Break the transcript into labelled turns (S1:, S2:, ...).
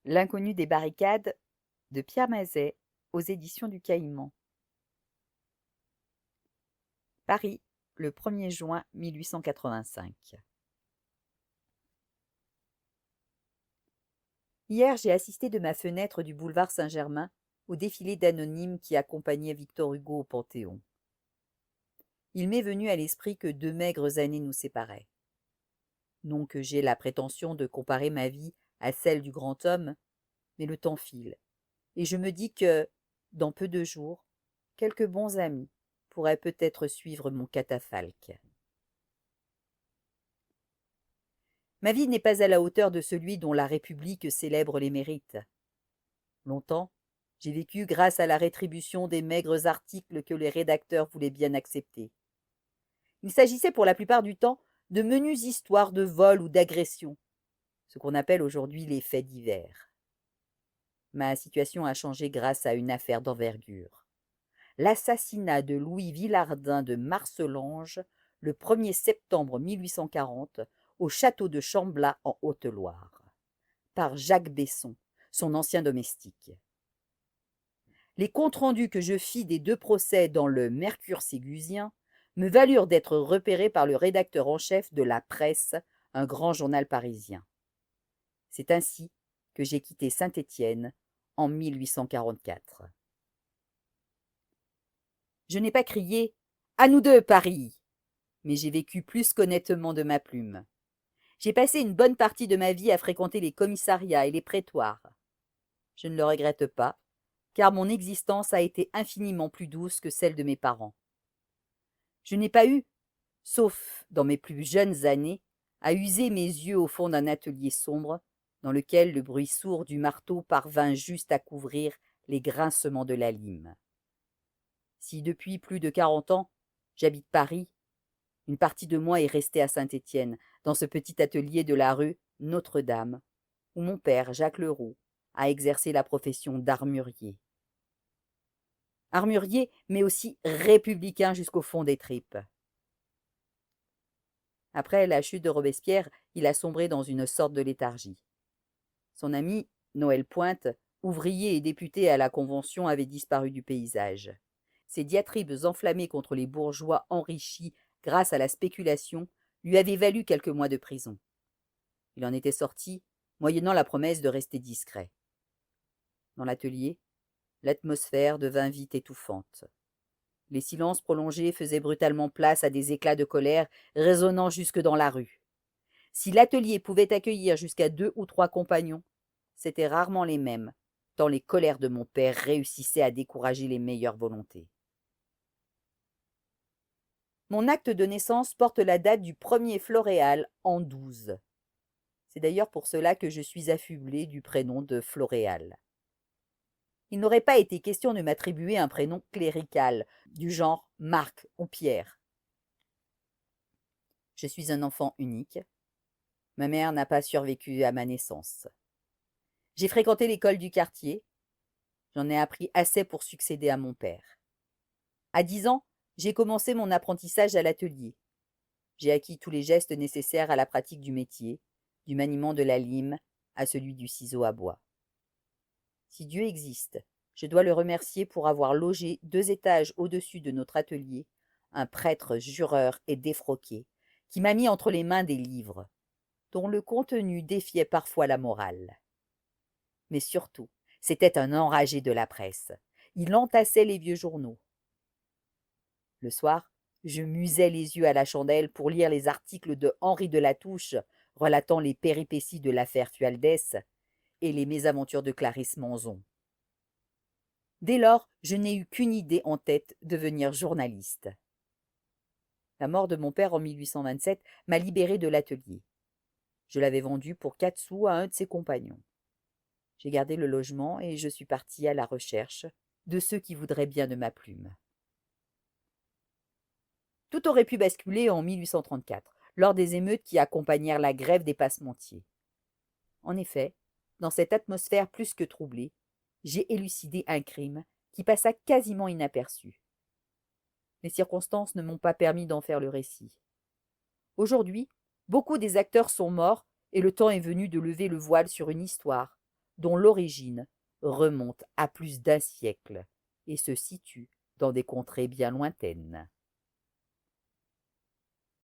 S1: L'inconnu des barricades de Pierre Mazet aux éditions du Caïman. Paris, le 1er juin 1885. Hier, j'ai assisté de ma fenêtre du boulevard Saint-Germain au défilé d'anonymes qui accompagnaient Victor Hugo au Panthéon. Il m'est venu à l'esprit que 2 maigres années nous séparaient. Non que j'aie la prétention de comparer ma vie à celle du grand homme, mais le temps file, et je me dis que, dans peu de jours, quelques bons amis pourraient peut-être suivre mon catafalque. Ma vie n'est pas à la hauteur de celui dont la République célèbre les mérites. Longtemps, j'ai vécu grâce à la rétribution des maigres articles que les rédacteurs voulaient bien accepter. Il s'agissait pour la plupart du temps de menues histoires de vol ou d'agression, ce qu'on appelle aujourd'hui les faits divers. Ma situation a changé grâce à une affaire d'envergure. L'assassinat de Louis Villardin de Marcellange le 1er septembre 1840 au château de Chamblat en Haute-Loire, par Jacques Besson, son ancien domestique. Les comptes rendus que je fis des 2 procès dans le Mercure ségusien me valurent d'être repéré par le rédacteur en chef de La Presse, un grand journal parisien. C'est ainsi que j'ai quitté Saint-Étienne en 1844. Je n'ai pas crié « À nous deux, Paris !» mais j'ai vécu plus qu'honnêtement de ma plume. J'ai passé une bonne partie de ma vie à fréquenter les commissariats et les prétoires. Je ne le regrette pas, car mon existence a été infiniment plus douce que celle de mes parents. Je n'ai pas eu, sauf dans mes plus jeunes années, à user mes yeux au fond d'un atelier sombre, dans lequel le bruit sourd du marteau parvint juste à couvrir les grincements de la lime. Si depuis plus de 40 ans, j'habite Paris, une partie de moi est restée à Saint-Étienne, dans ce petit atelier de la rue Notre-Dame, où mon père, Jacques Leroux, a exercé la profession d'armurier. Armurier, mais aussi républicain jusqu'au fond des tripes. Après la chute de Robespierre, il a sombré dans une sorte de léthargie. Son ami, Noël Pointe, ouvrier et député à la Convention, avait disparu du paysage. Ses diatribes enflammées contre les bourgeois enrichis grâce à la spéculation lui avaient valu quelques mois de prison. Il en était sorti, moyennant la promesse de rester discret. Dans l'atelier, l'atmosphère devint vite étouffante. Les silences prolongés faisaient brutalement place à des éclats de colère résonnant jusque dans la rue. Si l'atelier pouvait accueillir jusqu'à 2 ou 3 compagnons, c'étaient rarement les mêmes, tant les colères de mon père réussissaient à décourager les meilleures volontés. Mon acte de naissance porte la date du 1er Floréal en 12. C'est d'ailleurs pour cela que je suis affublée du prénom de Floréal. Il n'aurait pas été question de m'attribuer un prénom clérical, du genre Marc ou Pierre. Je suis un enfant unique. Ma mère n'a pas survécu à ma naissance. J'ai fréquenté l'école du quartier. J'en ai appris assez pour succéder à mon père. À 10 ans, j'ai commencé mon apprentissage à l'atelier. J'ai acquis tous les gestes nécessaires à la pratique du métier, du maniement de la lime à celui du ciseau à bois. Si Dieu existe, je dois le remercier pour avoir logé 2 étages au-dessus de notre atelier un prêtre jureur et défroqué qui m'a mis entre les mains des livres, dont le contenu défiait parfois la morale. Mais surtout, c'était un enragé de la presse. Il entassait les vieux journaux. Le soir, je musais les yeux à la chandelle pour lire les articles de Henri de Latouche relatant les péripéties de l'affaire Fualdès et les mésaventures de Clarisse Manzon. Dès lors, je n'ai eu qu'une idée en tête, devenir journaliste. La mort de mon père en 1827 m'a libéré de l'atelier. Je l'avais vendu pour 4 sous à un de ses compagnons. J'ai gardé le logement et je suis partie à la recherche de ceux qui voudraient bien de ma plume. Tout aurait pu basculer en 1834, lors des émeutes qui accompagnèrent la grève des passementiers. En effet, dans cette atmosphère plus que troublée, j'ai élucidé un crime qui passa quasiment inaperçu. Les circonstances ne m'ont pas permis d'en faire le récit. Aujourd'hui, beaucoup des acteurs sont morts et le temps est venu de lever le voile sur une histoire, dont l'origine remonte à plus d'un siècle et se situe dans des contrées bien lointaines.